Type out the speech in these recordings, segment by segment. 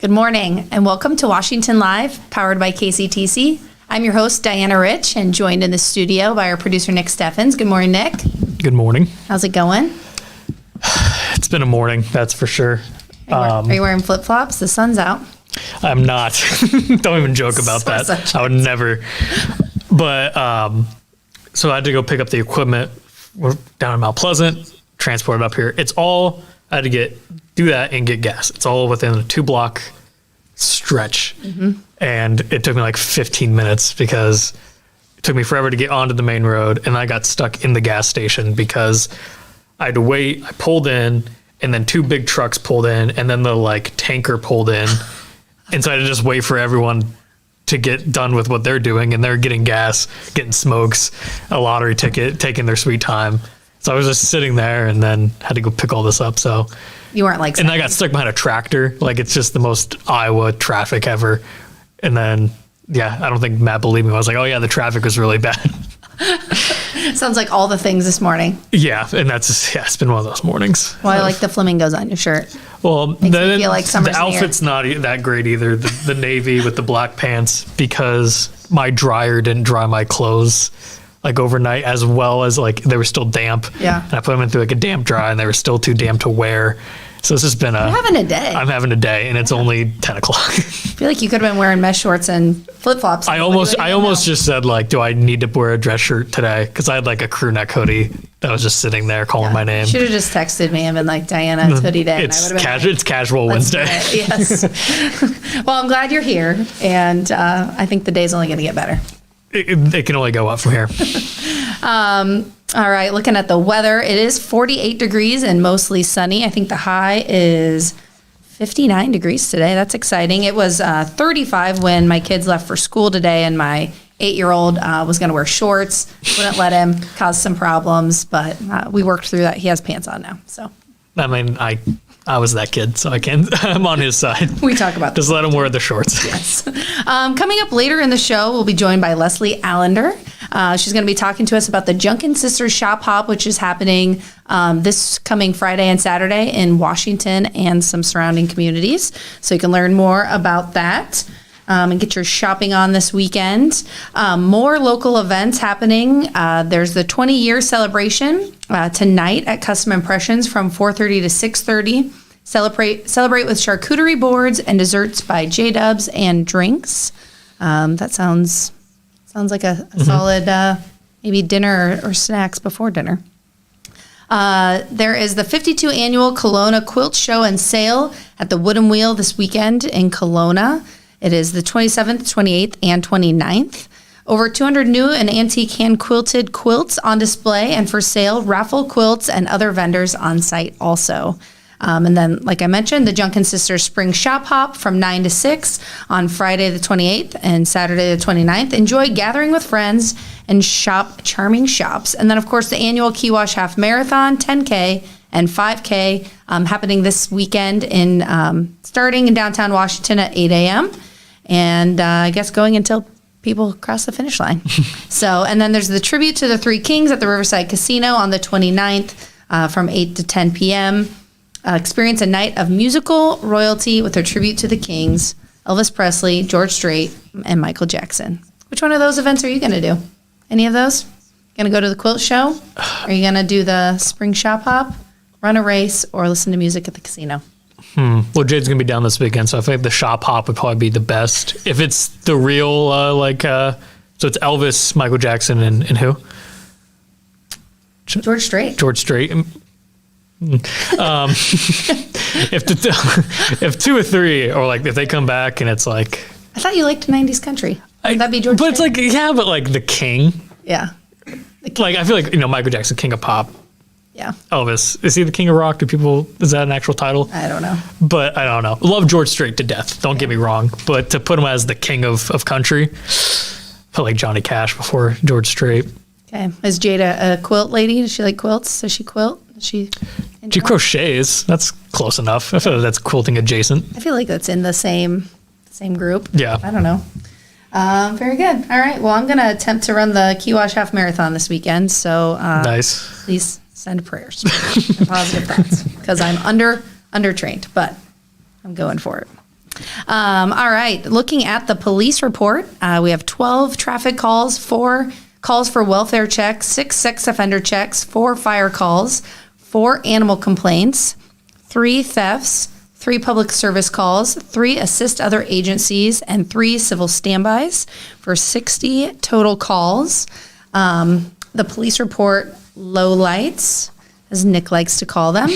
Good morning and welcome to Washington Live, powered by KCTC. I'm your host, Diana Rich, and joined in the studio by our producer, Nick Steffens. Good morning, Nick. Good morning. How's it going? It's been a morning, that's for sure. Are you wearing flip-flops? The sun's out. I'm not. Don't even joke about that. I would never. But so I had to go pick up the equipment. We're down in Mount Pleasant, transport it up here. I had to do that and get gas. It's all within a 2-block stretch. Mm-hmm. And it took me like 15 minutes because it took me forever to get onto the main road. And I got stuck in the gas station because I had to wait. I pulled in, and then 2 big trucks pulled in, and then the tanker pulled in. And so I had to just wait for everyone to get done with what they're doing. And they're getting gas, getting smokes, a lottery ticket, taking their sweet time. So I was just sitting there and then had to go pick all this up. So you weren't and I got stuck behind a tractor. It's just the most Iowa traffic ever. And then, I don't think Matt believed me. I was like, oh yeah, the traffic was really bad. Sounds like all the things this morning. Yeah, and it's been one of those mornings. Well, I like the flamingos on your shirt. Well, Makes me feel like summer's the outfit's not that great either. The navy with the black pants, because my dryer didn't dry my clothes overnight, as well as they were still damp. Yeah. And I put them in through a damp dry, and they were still too damp to wear. So it's just been You're having a day. I'm having a day, and it's only 10 o'clock. I feel like you could have been wearing mesh shorts and flip-flops. I almost just said, do I need to wear a dress shirt today? Because I had a crew neck hoodie that was just sitting there calling my name. Should have just texted me and been like, Diana, it's hoodie day. It's casual Wednesday. Yes. Well, I'm glad you're here, and I think the day's only going to get better. It can only go up from here. All right, looking at the weather, it is 48 degrees and mostly sunny. I think the high is 59 degrees today. That's exciting. It was 35 when my kids left for school today, and my 8-year-old was going to wear shorts. Wouldn't let him, caused some problems, but we worked through that. He has pants on now. So, I mean, I was that kid, so I'm on his side. We talk about just let him wear the shorts. Yes. Coming up later in the show, we'll be joined by Leslie Allender. She's going to be talking to us about the Junkin Sisters Shop Hop, which is happening this coming Friday and Saturday in Washington and some surrounding communities. So you can learn more about that and get your shopping on this weekend. More local events happening. There's the 20-year celebration tonight at Custom Impressions from 4:30 to 6:30. Celebrate with charcuterie boards and desserts by J-Dubs and drinks. That sounds like a solid maybe dinner or snacks before dinner. There is the 52 annual Kelowna Quilt Show and Sale at the Wooden Wheel this weekend in Kelowna. It is the 27th, 28th, and 29th. Over 200 new and antique hand-quilted quilts on display and for sale, raffle quilts, and other vendors on site also. And then, like I mentioned, the Junkin Sisters Spring Shop Hop from 9 to 6 on Friday the 28th and Saturday the 29th. Enjoy gathering with friends and shop charming shops. And then, of course, the annual Kiwash Half Marathon, 10K and 5K, happening this weekend starting in downtown Washington at 8 a.m. And I guess going until people cross the finish line. And then there's the tribute to the Three Kings at the Riverside Casino on the 29th from 8 to 10 p.m. Experience a night of musical royalty with a tribute to the Kings, Elvis Presley, George Strait, and Michael Jackson. Which one of those events are you going to do? Any of those? Going to go to the quilt show? Are you going to do the spring shop hop, run a race, or listen to music at the casino? Well, Jade's going to be down this weekend, so I think the shop hop would probably be the best. If it's the real, so it's Elvis, Michael Jackson, and who? George Strait. George Strait. If 2 or 3, or if they come back and it's I thought you liked 90s country. That'd be George But Strait. it's the king. Yeah. I feel Michael Jackson, king of pop. Yeah. Elvis, is he the king of rock? Is that an actual title? I don't know. But I don't know. Love George Strait to death. Don't get me wrong. But to put him as the king of country, I feel like Johnny Cash before George Strait. Okay. Is Jada a quilt lady? Does she like quilts? Does she quilt? She crochets. That's close enough. I feel like that's quilting adjacent. I feel like that's in the same group. Yeah. I don't know. Very good. All right. Well, I'm going to attempt to run the Kiwash Half Marathon this weekend. So nice. Please send prayers and positive thoughts because I'm under trained, but I'm going for it. All right. Looking at the police report, we have 12 traffic calls, 4 calls for welfare checks, 6 sex offender checks, 4 fire calls, 4 animal complaints, 3 thefts, 3 public service calls, 3 assist other agencies, and 3 civil standbys for 60 total calls. The police report lowlights, as Nick likes to call them.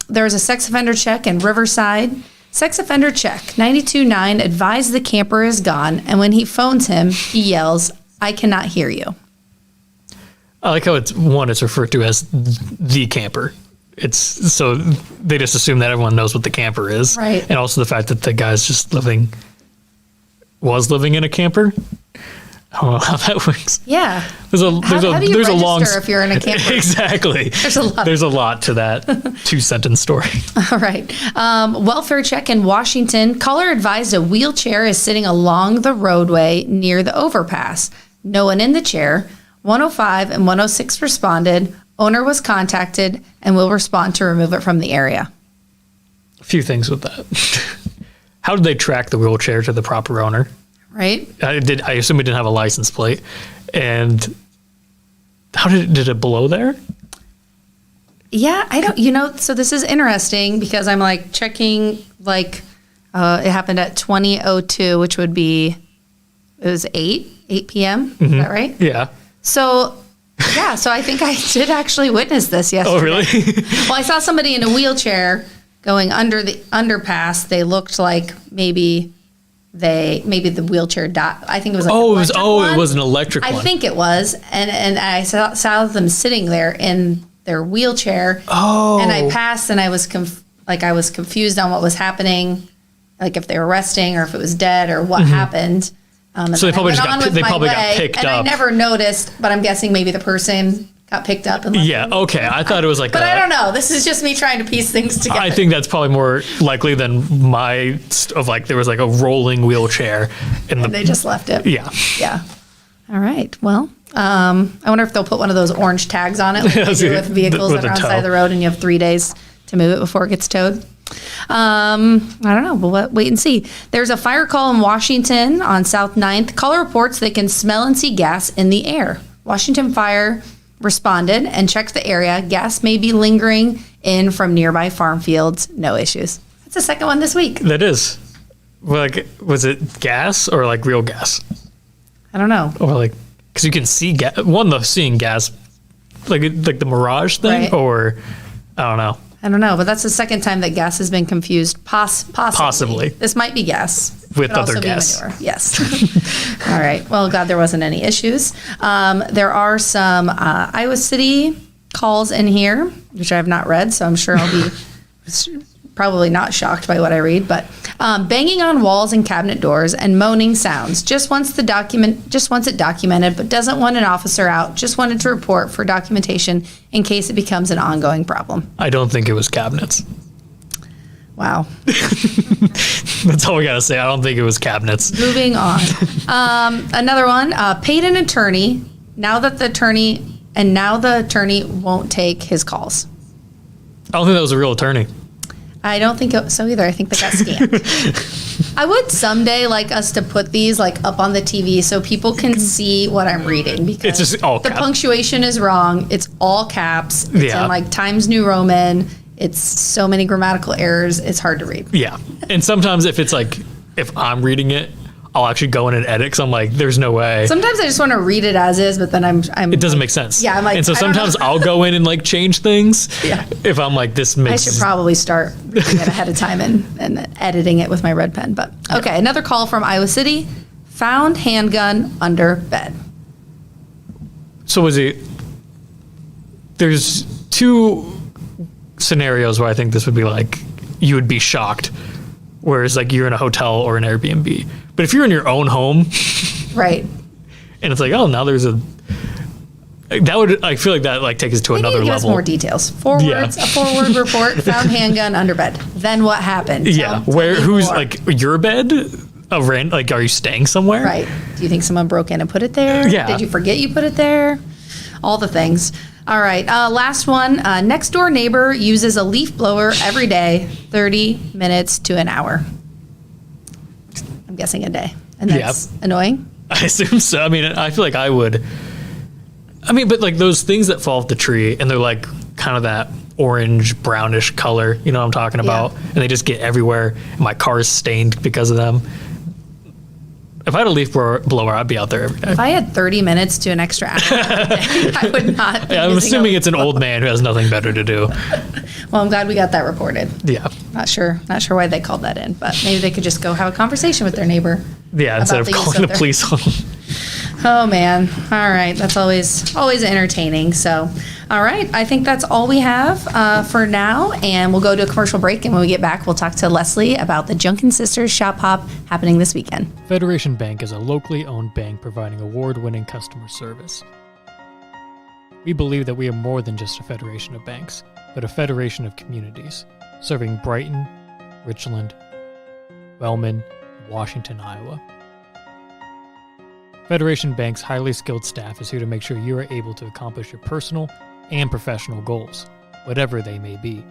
There was a sex offender check in Riverside. Sex offender check, 92.9, advised the camper is gone, and when he phones him, he yells, "I cannot hear you." I like how it's referred to as the camper. It's so they just assume that everyone knows what the camper is. Right. And also the fact that the guy's just was living in a camper. I don't know how that works. Yeah. How do you register long if you're in a camper? Exactly. There's a lot to that 2-sentence story. All right. Welfare check in Washington. Caller advised a wheelchair is sitting along the roadway near the overpass. No one in the chair. 105 and 106 responded. Owner was contacted and will respond to remove it from the area. A few things with that. How did they track the wheelchair to the proper owner? Right. I assume it didn't have a license plate. And how did it blow there? Yeah, I don't, so this is interesting because I'm like checking, it happened at 20:02, which would be, it was 8 p.m. Is that right? Yeah. So I think I did actually witness this yesterday. Oh, really? Well, I saw somebody in a wheelchair going under the underpass. They looked like maybe the wheelchair died. I think it was it was an electric one. I think it was. And I saw them sitting there in their wheelchair. Oh. And I passed and I was confused on what was happening, like if they were resting or if it was dead or what happened. So they probably got picked and up. I never noticed, but I'm guessing maybe the person got picked up. And okay. I thought it was but I don't know. This is just me trying to piece things together. I think that's probably more likely than there was like a rolling wheelchair. And they just left it. Yeah. Yeah. All right. Well, I wonder if they'll put one of those orange tags on it like they do with vehicles that are on the side of the road and you have 3 days to move it before it gets towed. I don't know. We'll wait and see. There's a fire call in Washington on South 9th. Caller reports they can smell and see gas in the air. Washington Fire responded and checked the area. Gas may be lingering in from nearby farm fields. No issues. That's the second one this week. That is. Was it gas or like real gas? I don't know. Or because you can see gas. Seeing gas, like the Mirage thing, right. Or I don't know. I don't know, but that's the second time that gas has been confused. Possibly. This might be gas. With other gas. Manure. Yes. All right. Well, God, there wasn't any issues. There are some Iowa City calls in here, which I have not read, so I'm sure I'll be probably not shocked by what I read. But banging on walls and cabinet doors and moaning sounds. Just wants it documented, but doesn't want an officer out. Just wanted to report for documentation in case it becomes an ongoing problem. I don't think it was cabinets. Wow. That's all we got to say. I don't think it was cabinets. Moving on. Another one, paid an attorney. Now the attorney won't take his calls. I don't think that was a real attorney. I don't think so either. I think they got scammed. I would someday like us to put these up on the TV so people can see what I'm reading because it's just all the caps. Punctuation is wrong. It's all caps. It's in Times New Roman. It's so many grammatical errors. It's hard to read. Yeah. And sometimes if I'm reading it, I'll actually go in and edit because I'm like, there's no way. Sometimes I just want to read it as is, but then it doesn't make sense. Yeah, I'm like, and so sometimes I'll go in and change things. Yeah. If I'm like, this makes. I should probably start reading it ahead of time and editing it with my red pen. But okay, Another call from Iowa City. Found handgun under bed. So was it? There's 2 scenarios where I think this would be you would be shocked. Whereas you're in a hotel or an Airbnb. But if you're in your own home, right, and it's now there's I feel like that takes us to another level. Give us more details. 4 words, a 4-word report. Found handgun under bed. Then what happened? Who's your bed? Are you staying somewhere? Right. Do you think someone broke in and put it there? Yeah. Did you forget you put it there? All the things. All right. Last one. Next door neighbor uses a leaf blower every day, 30 minutes to an hour. I'm guessing a day. And that's annoying? I assume so. I mean, I feel like I would. I mean, but like those things that fall off the tree and they're like kind of that orange, brownish color, you know what I'm talking about? And they just get everywhere. And my car is stained because of them. If I had a leaf blower, I'd be out there every day. If I had 30 minutes to an extra hour every day, I would not be I'm assuming it's an old man who has nothing better to do. Well, I'm glad we got that reported. Yeah. Not sure why they called that in, but maybe they could just go have a conversation with their neighbor. Yeah, instead of calling the police on them. Oh man. All right. That's always entertaining. So, all right. I think that's all we have for now. And we'll go to a commercial break. And when we get back, we'll talk to Leslie about the Junkin Sisters Shop Hop happening this weekend. Federation Bank is a locally owned bank providing award-winning customer service. We believe that we are more than just a federation of banks, but a federation of communities, serving Brighton, Richland, Wellman, and Washington, Iowa. Federation Bank's highly skilled staff is here to make sure you are able to accomplish your personal and professional goals, whatever they may be.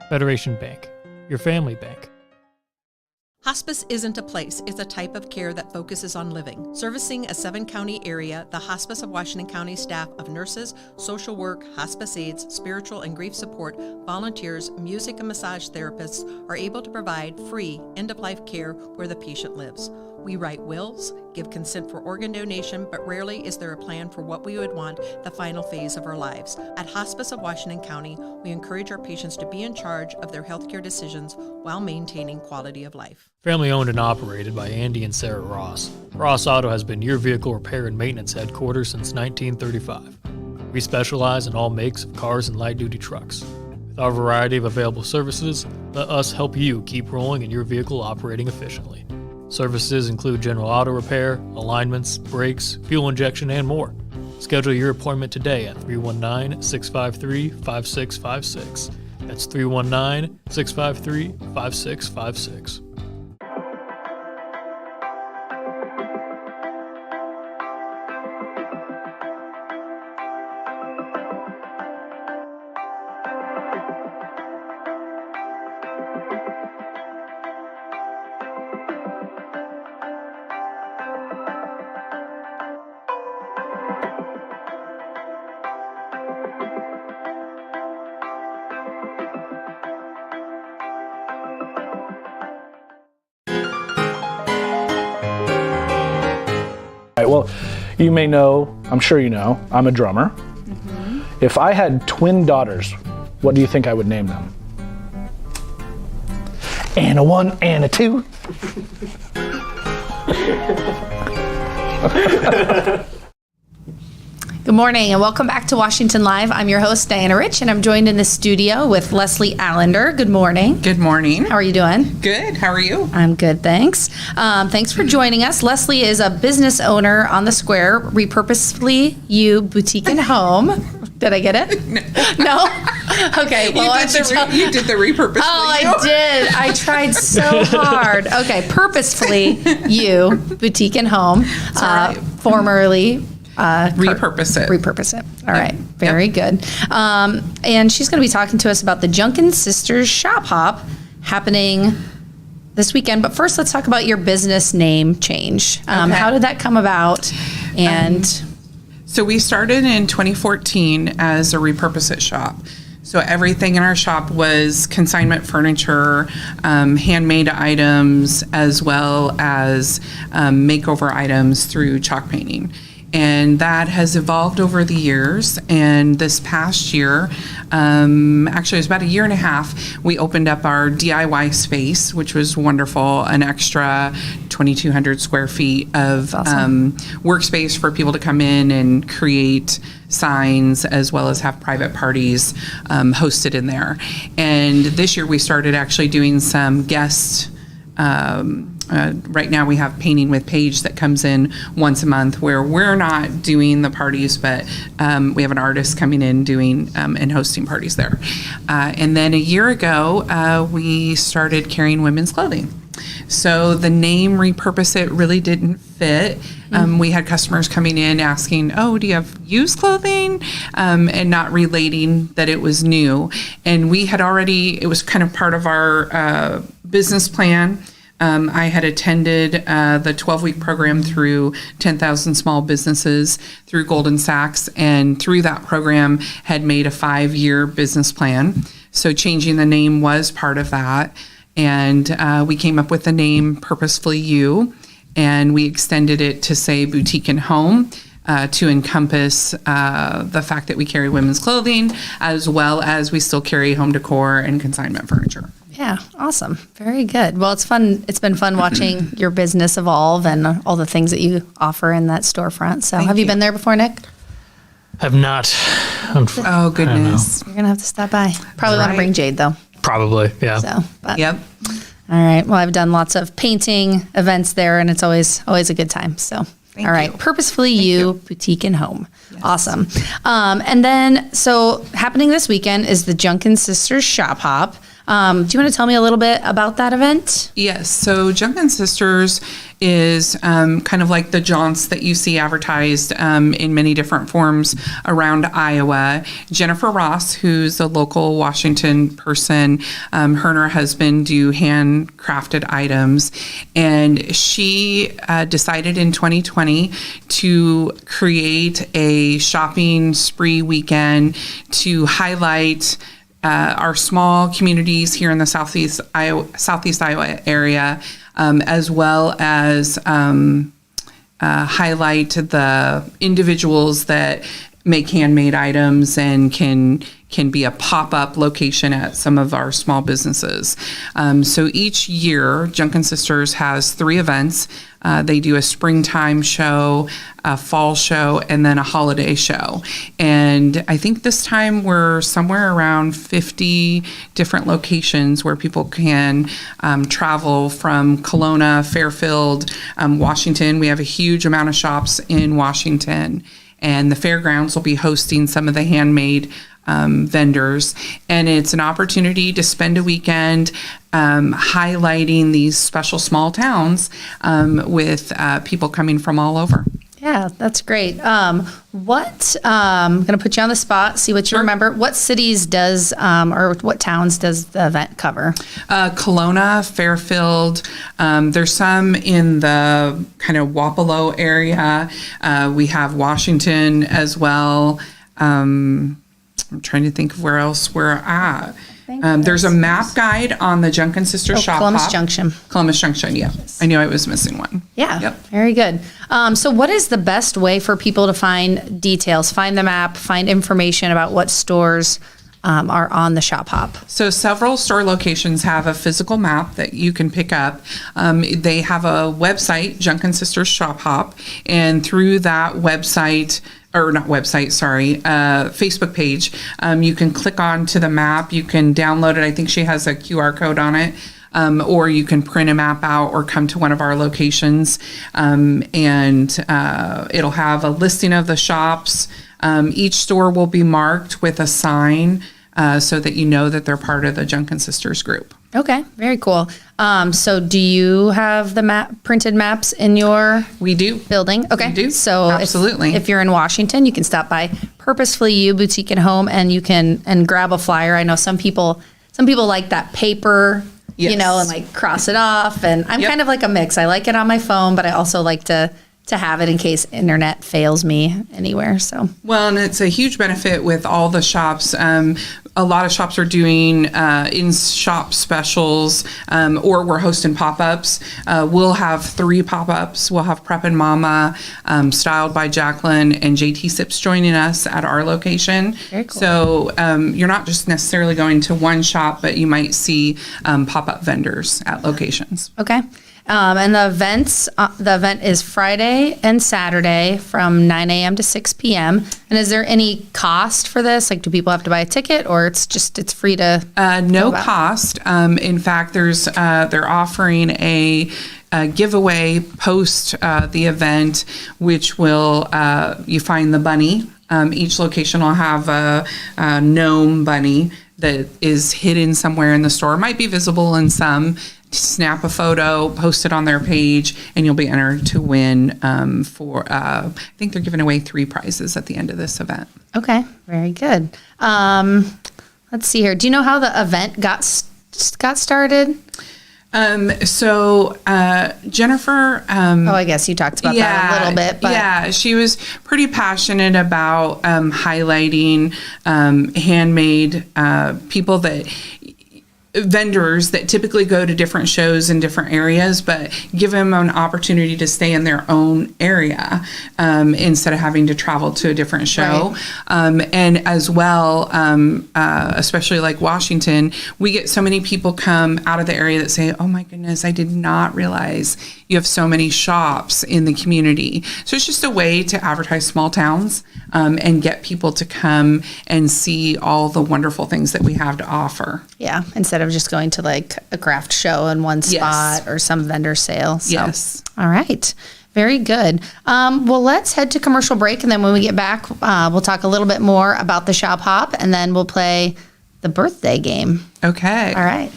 Federation Bank, your family bank. Hospice isn't a place, it's a type of care that focuses on living. Servicing a 7-county area, the Hospice of Washington County staff of nurses, social work, hospice aides, spiritual and grief support, volunteers, music and massage therapists are able to provide free end-of-life care where the patient lives. We write wills, give consent for organ donation, but rarely is there a plan for what we would want the final phase of our lives. At Hospice of Washington County, we encourage our patients to be in charge of their healthcare decisions while maintaining quality of life. Family owned and operated by Andy and Sarah Ross. Ross Auto has been your vehicle repair and maintenance headquarters since 1935. We specialize in all makes of cars and light-duty trucks. With our variety of available services, let us help you keep rolling and your vehicle operating efficiently. Services include general auto repair, alignments, brakes, fuel injection, and more. Schedule your appointment today at 319-653-5656. That's 319-653-5656. Well, you may know, I'm sure you know, I'm a drummer. If I had twin daughters, what do you think I would name them? Anna 1, Anna 2. Good morning and welcome back to Washington Live. I'm your host, Diana Rich, and I'm joined in the studio with Leslie Allender. Good morning. Good morning. How are you doing? Good. How are you? I'm good, thanks. Thanks for joining us. Leslie is a business owner on the square, Repurposefully You Boutique and Home. Did I get it? No? Okay. Well, you did the repurposefully. Oh, I did. I tried so hard. Okay. Purposefully You Boutique and Home. Right. Formerly Repurpose it. Repurpose it. All right. Very good. And she's going to be talking to us about the Junkin Sisters Shop Hop happening this weekend. But first, let's talk about your business name change. How did that come about? And so we started in 2014 as a Repurpose It shop. So everything in our shop was consignment furniture, handmade items, as well as makeover items through chalk painting. And that has evolved over the years. And this past year, actually it was about a year and a half, we opened up our DIY space, which was wonderful, an extra 2,200 square feet of workspace for people to come in and create signs, as well as have private parties hosted in there. And this year we started actually doing some guest right now we have Painting with Paige that comes in once a month, where we're not doing the parties, but we have an artist coming in doing and hosting parties there. And then a year ago, we started carrying women's clothing. So the name Repurpose It really didn't fit. We had customers coming in asking, oh, do you have used clothing? And not relating that it was new. And we had already, it was kind of part of our business plan. I had attended the 12-week program through 10,000 Small Businesses through Goldman Sachs, and through that program had made a 5-year business plan. So changing the name was part of that. And we came up with the name Purposefully You, and we extended it to say Boutique and Home. To encompass the fact that we carry women's clothing, as well as we still carry home decor and consignment furniture. Yeah, awesome. Very good. Well, it's fun. It's been fun watching your business evolve and all the things that you offer in that storefront. So have you been there before, Nick? Have not. Oh, goodness. You're going to have to stop by. Probably want to bring Jade, though. Probably, yeah. So, but, Yep. All right. Well, I've done lots of painting events there, and it's always a good time. So, all right. you. Purposefully You, Boutique and Home. Awesome. And then, so happening this weekend is the Junkin Sisters Shop Hop. Do you want to tell me a little bit about that event? Yes. So Junkin Sisters is kind of like the jaunts that you see advertised in many different forms around Iowa. Jennifer Ross, who's a local Washington person, her and her husband do handcrafted items. And she decided in 2020 to create a shopping spree weekend to highlight our small communities here in the Southeast Iowa area, as well as highlight the individuals that make handmade items and can be a pop-up location at some of our small businesses. So each year, Junkin Sisters has 3 events. They do a springtime show, a fall show, and then a holiday show. And I think this time we're somewhere around 50 different locations where people can travel from Kelowna, Fairfield, Washington. We have a huge amount of shops in Washington. And the fairgrounds will be hosting some of the handmade vendors. And it's an opportunity to spend a weekend highlighting these special small towns with people coming from all over. Yeah, that's great. I'm going to put you on the spot, see what you remember. What cities does, or what towns does the event cover? Kelowna, Fairfield. There's some in the kind of Wapello area. We have Washington as well. I'm trying to think of where else we're at. There's a map guide on the Junkin Sisters Shop Columbus Hop. Junction. Columbus Junction, yeah. I knew I was missing one. Yeah, Yep. very good. So what is the best way for people to find details, find the map, find information about what stores are on the Shop Hop? So several store locations have a physical map that you can pick up. They have a website, Junkin Sisters Shop Hop, and through that website, or not website, sorry, Facebook page, you can click on to the map. You can download it. I think she has a QR code on it. Or you can print a map out or come to one of our locations, and it'll have a listing of the shops. Each store will be marked with a sign so that you know that they're part of the Junkin Sisters group. Okay, very cool. So do you have the printed maps in your We do. building? Okay. We do. So Absolutely. if you're in Washington, you can stop by Purposefully You Boutique and Home, and you can grab a flyer. I know some people like that paper, Yes. and like cross it off. And I'm Yep. kind of like a mix. I like it on my phone, but I also like to have it in case internet fails me anywhere. So Well, and it's a huge benefit with all the shops. A lot of shops are doing in-shop specials, or we're hosting pop-ups. We'll have 3 pop-ups. We'll have Prep and Mama, Styled by Jacqueline, and JT Sips joining us at our location. Very cool. So you're not just necessarily going to one shop, but you might see pop-up vendors at locations. okay. And the event is Friday and Saturday from 9 a.m. to 6 p.m. And is there any cost for this? Like, do people have to buy a ticket, or it's free to? No about? cost. In fact, they're offering a giveaway post the event, which will you find the bunny. Each location will have a gnome bunny that is hidden somewhere in the store. It might be visible in some. Snap a photo, post it on their page, and you'll be entered to win I think they're giving away 3 prizes at the end of this event. Okay, very good. Let's see here. Do you know how the event got started? Jennifer. I guess you talked about that a little bit. But. Yeah, she was pretty passionate about highlighting handmade people vendors that typically go to different shows in different areas, but give them an opportunity to stay in their own area instead of having to travel to a different show. Right. And as well, especially like Washington, we get so many people come out of the area that say, oh my goodness, I did not realize you have so many shops in the community. So it's just a way to advertise small towns and get people to come and see all the wonderful things that we have to offer. Yeah, instead of just going to like a craft show in one spot or some vendor sale. So. Yes. All right. Very good. Well, let's head to commercial break, and then when we get back, we'll talk a little bit more about the Shop Hop, and then we'll play the birthday game. Okay. All right.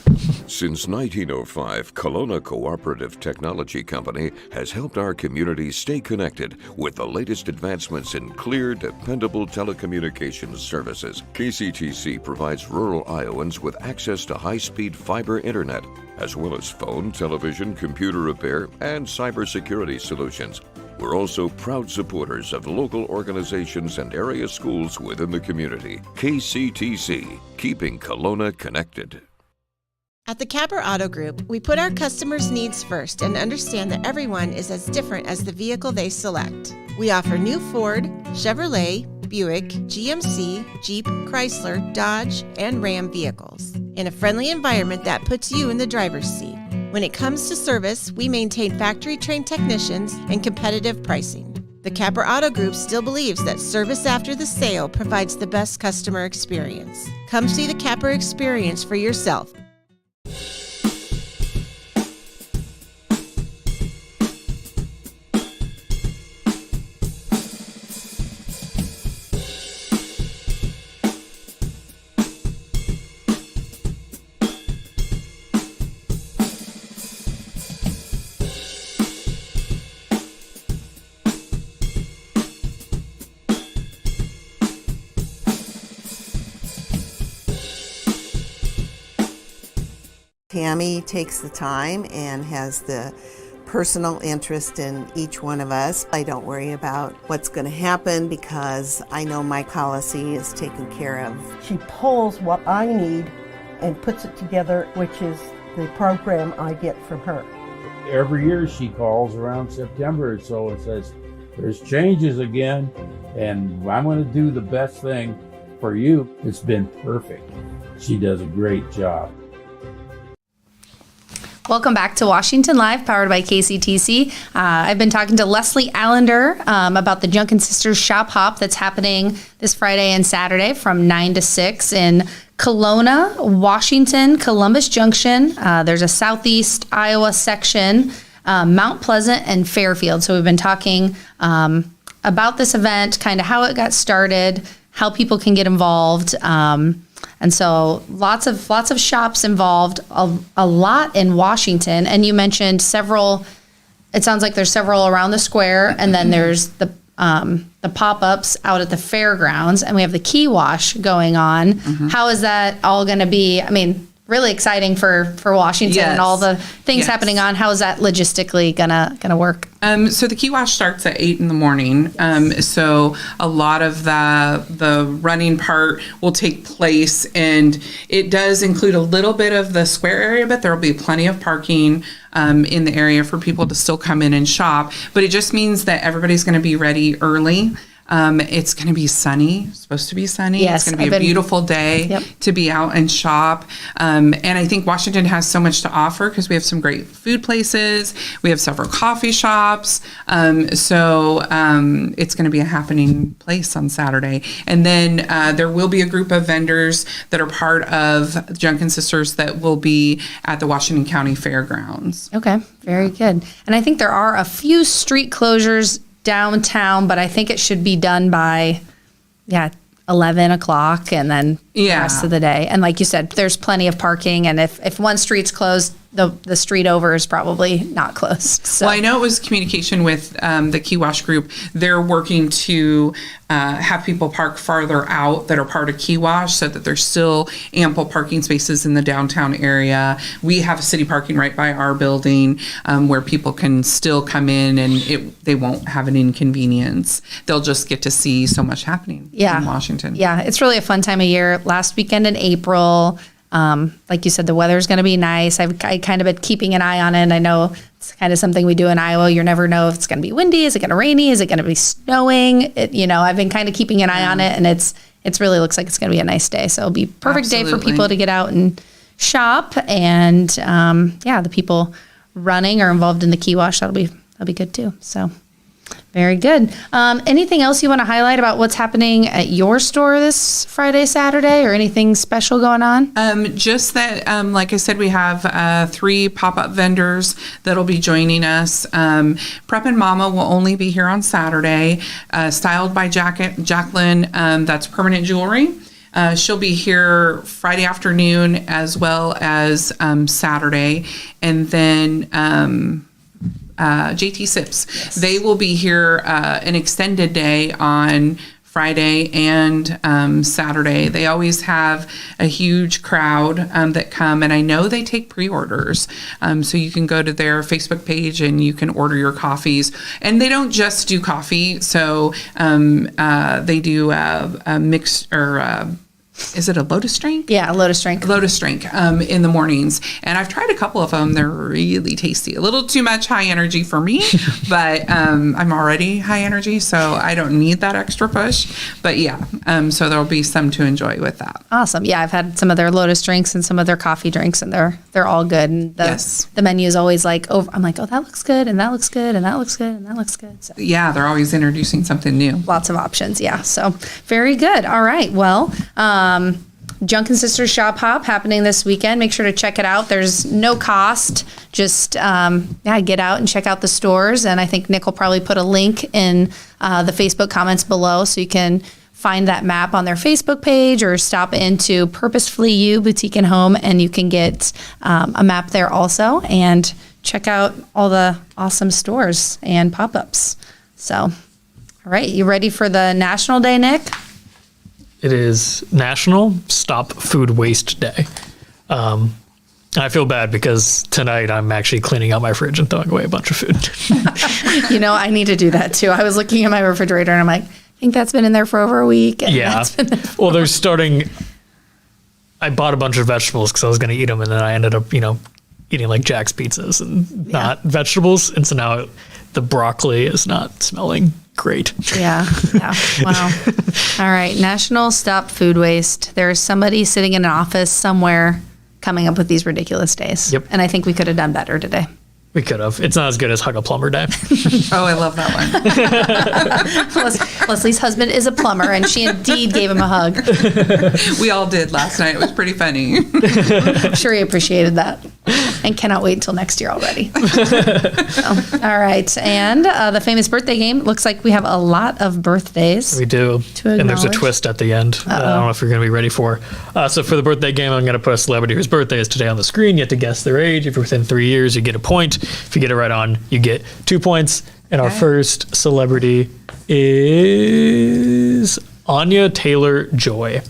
Since 1905, Kelowna Cooperative Technology Company has helped our community stay connected with the latest advancements in clear, dependable telecommunications services. KCTC provides rural Iowans with access to high-speed fiber internet, as well as phone, television, computer repair, and cybersecurity solutions. We're also proud supporters of local organizations and area schools within the community. KCTC, keeping Kelowna connected. At the Capper Auto Group, we put our customers' needs first and understand that everyone is as different as the vehicle they select. We offer new Ford, Chevrolet, Buick, GMC, Jeep, Chrysler, Dodge, and Ram vehicles in a friendly environment that puts you in the driver's seat. When it comes to service, we maintain factory-trained technicians and competitive pricing. The Capper Auto Group still believes that service after the sale provides the best customer experience. Come see the Capper experience for yourself. Tammy takes the time and has the personal interest in each one of us. I don't worry about what's going to happen because I know my policy is taken care of. She pulls what I need and puts it together, which is the program I get from her. Every year she calls around September or so and says, there's changes again, and I'm going to do the best thing for you. It's been perfect. She does a great job. Welcome back to Washington Live, powered by KCTC. I've been talking to Leslie Allender about the Junkin Sisters Shop Hop that's happening this Friday and Saturday from 9 to 6 in Kelowna, Washington, Columbus Junction. There's a Southeast Iowa section, Mount Pleasant, and Fairfield. So we've been talking about this event, kind of how it got started, how people can get involved. And so lots of shops involved, a lot in Washington. And you mentioned several, it sounds like there's several around the square, and then there's the pop-ups out at the fairgrounds, and we have the key wash going on. Mm-hmm. How is that all going to be? I mean, really exciting for Washington and all the things happening on. How is that logistically gonna work? So the key wash starts at 8 in the morning. So a lot of the running part will take place, and it does include a little bit of the square area, but there will be plenty of parking in the area for people to still come in and shop. But it just means that everybody's going to be ready early. It's going to be sunny, supposed to be sunny. Yes, it's going to be a beautiful day to be out and shop. And I think Washington has so much to offer because we have some great food places. We have several coffee shops. So it's going to be a happening place on Saturday. And then there will be a group of vendors that are part of Junkin Sisters that will be at the Washington County Fairgrounds. Okay, very good. And I think there are a few street closures downtown, but I think it should be done by 11 o'clock, and then the rest of the day. And like you said, there's plenty of parking. And if one street's closed, the street over is probably not closed. So. Well, I know it was communication with the Key Wash group. They're working to have people park farther out that are part of Key Wash so that there's still ample parking spaces in the downtown area. We have city parking right by our building where people can still come in and they won't have an inconvenience. They'll just get to see so much happening in Washington. Yeah, it's really a fun time of year. Last weekend in April, like you said, the weather's going to be nice. I kind of been keeping an eye on it. I know it's kind of something we do in Iowa. You never know if it's going to be windy. Is it going to rainy? Is it going to be snowing? I've been kind of keeping an eye on it, and it's really looks like it's going to be a nice day. So it'll be a perfect day for people to get out and shop. And the people running or involved in the Key Wash, that'll be good too. So. Very good. Anything else you want to highlight about what's happening at your store this Friday, Saturday, or anything special going on? Just that, like I said, we have 3 pop-up vendors that'll be joining us. Prep and Mama will only be here on Saturday. Styled by Jacqueline, that's permanent jewelry. She'll be here Friday afternoon as well as Saturday. And then JT Sips. Yes. They will be here an extended day on Friday and Saturday. They always have a huge crowd that come, and I know they take pre-orders. So you can go to their Facebook page and you can order your coffees. And they don't just do coffee, so they do a mix or is it a Lotus drink? Yeah, a Lotus drink. Lotus drink in the mornings. And I've tried a couple of them. They're really tasty. A little too much high energy for me, but I'm already high energy, so I don't need that extra push. But yeah, so there'll be some to enjoy with that. Awesome. Yeah, I've had some of their Lotus drinks and some of their coffee drinks, and they're all good. And the menu is always like, I'm like, oh, that looks good, and that looks good, and that looks good, and that looks good. So. Yeah, they're always introducing something new. Lots of options, yeah. So very good. All right. Well, Junkin Sisters Shop Hop happening this weekend. Make sure to check it out. There's no cost. Just get out and check out the stores. And I think Nick will probably put a link in the Facebook comments below so you can find that map on their Facebook page or stop into Purposefully You Boutique and Home and you can get a map there also and check out all the awesome stores and pop-ups. So, all right, you ready for the National Day, Nick? It is National Stop Food Waste Day. I feel bad because tonight I'm actually cleaning out my fridge and throwing away a bunch of food. I need to do that too. I was looking at my refrigerator and I'm like, I think that's been in there for over a week. Yeah. Well, they're starting. I bought a bunch of vegetables because I was going to eat them, and then I ended up, eating like Jack's pizzas and not vegetables, and so now the broccoli is not smelling great. Yeah. Wow. All right. National Stop Food Waste. There's somebody sitting in an office somewhere coming up with these ridiculous days. Yep. And I think we could have done better today. We could have. It's not as good as Hug a Plumber Day. Oh, I love that one. Leslie's husband is a plumber, and she indeed gave him a hug. We all did last night. It was pretty funny. I'm sure he appreciated that and cannot wait until next year already. All right. And the famous birthday game. Looks like we have a lot of birthdays. We do. And there's a twist at the end. I don't know if you're going to be ready for. So for the birthday game, I'm going to put a celebrity whose birthday is today on the screen. You have to guess their age. If you're within 3 years, you get a point. If you get it right on, you get 2 points. And our first celebrity is Anya Taylor-Joy.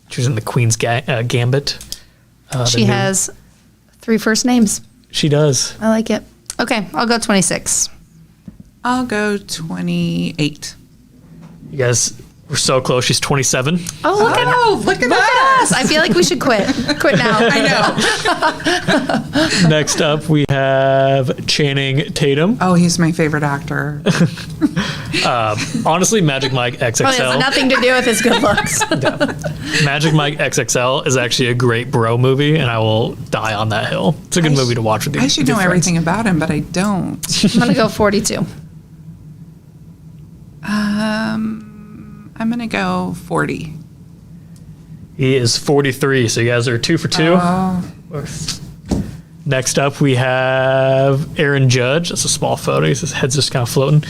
She's in the Queen's Gambit. She has 3 first names. She does. I like it. Okay, I'll go 26. I'll go 28. You guys were so close. She's 27. Oh, look at us. I feel like we should quit. Quit now. I know. Next up, we have Channing Tatum. Oh, he's my favorite actor. Honestly, Magic Mike XXL. Probably has nothing to do with his good looks. Magic Mike XXL is actually a great bro movie, and I will die on that hill. It's a good movie to watch with you. I should know everything about him, but I don't. I'm going to go 42. I'm going to go 40. He is 43, so you guys are 2 for 2. Oh. Next up, we have Aaron Judge. That's a small photo. His head's just kind of floating.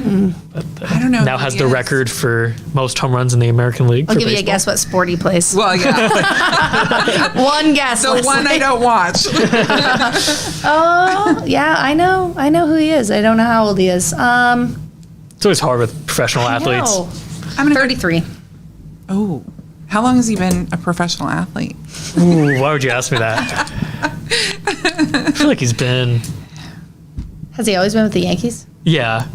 I don't know. Now who has he the is. record for most home runs in the American League. I'll for give you a baseball. guess what sport he plays. Well, yeah. One guess. The one I Leslie. don't watch. Oh, yeah, I know who he is. I don't know how old he is. It's always hard with professional athletes. No. I'm gonna 33. Oh, how long has he been a professional athlete? Ooh, why would you ask me that? I feel like he's been, Has he always been with the Yankees? yeah,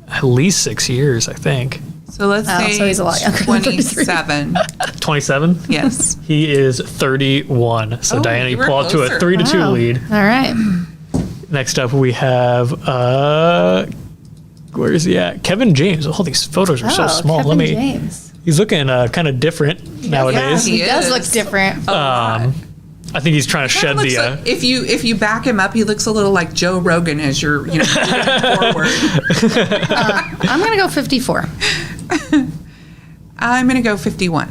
at least 6 years, I think. So let's Oh, say so he's a lot younger than 27. 27? Yes. He is 31. So Oh, Diana, you you were pull out to a closer. 3-2 Wow. lead. All right. Next up, we have where is he at? Kevin James. Oh, these photos are so small. Kevin James. He's looking kind of different nowadays. He He does is. look different. I think he's trying to shed Looks the. like- if you back him up, he looks a little like Joe Rogan as you're moving forward. I'm going to go 54. I'm gonna go 51.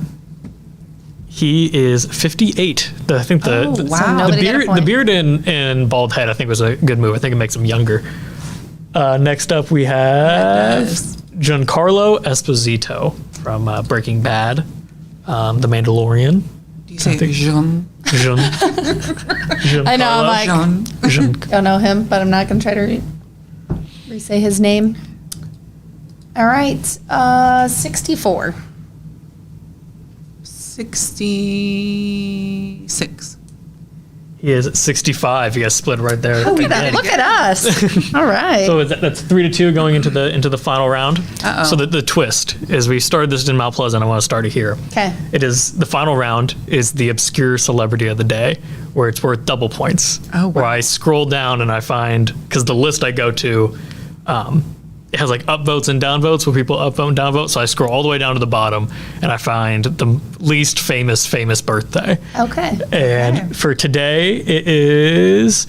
He is 58. I think Oh, the wow. So nobody got a beard, point. the beard and bald head, I think, was a good move. I think it makes him younger. Next up, we have does. Giancarlo Esposito from Breaking Bad, The Mandalorian. Do you say think- Jean? I know, I'm like, Jean. don't know him, but I'm not going to try to re-say his name. All right. 64. 66. He is 65. He has split right there. Look at us. All right. So that's 3-2 going into the final round. So the twist is we started this in Mount Pleasant. I want to start it here. Okay. It is the final round is the obscure celebrity of the day, where it's worth double points. Oh, wow. Where I scroll down and I find, because the list I go to, it has like upvotes and downvotes where people upvote and downvote. So I scroll all the way down to the bottom and I find the least famous birthday. Okay. And for today, it is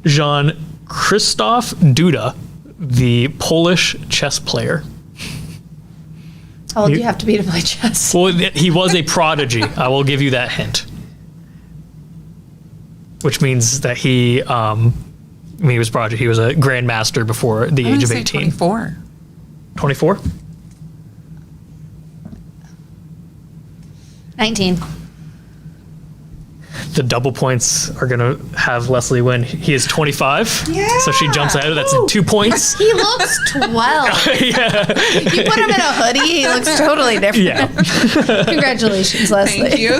Jean-Christophe Duda, the Polish chess player. How old do you have to be to play chess? Well, he was a prodigy. I will give you that hint. Which means that he was prodigy. He was a grandmaster before the I'm age gonna of say 18. 24. 24? 19. The double points are going to have Leslie win. He is 25. So she jumps ahead. That's 2 points. He looks 12. Yeah. You put him in a hoodie, he looks totally different. Yeah. Congratulations, Leslie. Thank you.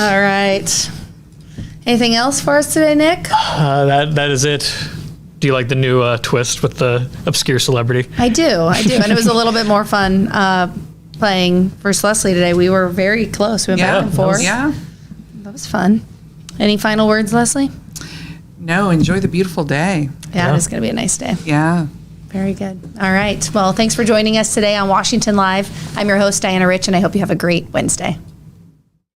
All right. Anything else for us today, Nick? That is it. Do you like the new twist with the obscure celebrity? I do. And it was a little bit more fun playing versus Leslie today. We were very close. We went back and forth. Yeah. That was fun. Any final words, Leslie? No, enjoy the beautiful day. Yeah, it's going to be a nice day. Yeah. Very good. All right. Well, thanks for joining us today on Washington Live. I'm your host, Diana Rich, and I hope you have a great Wednesday.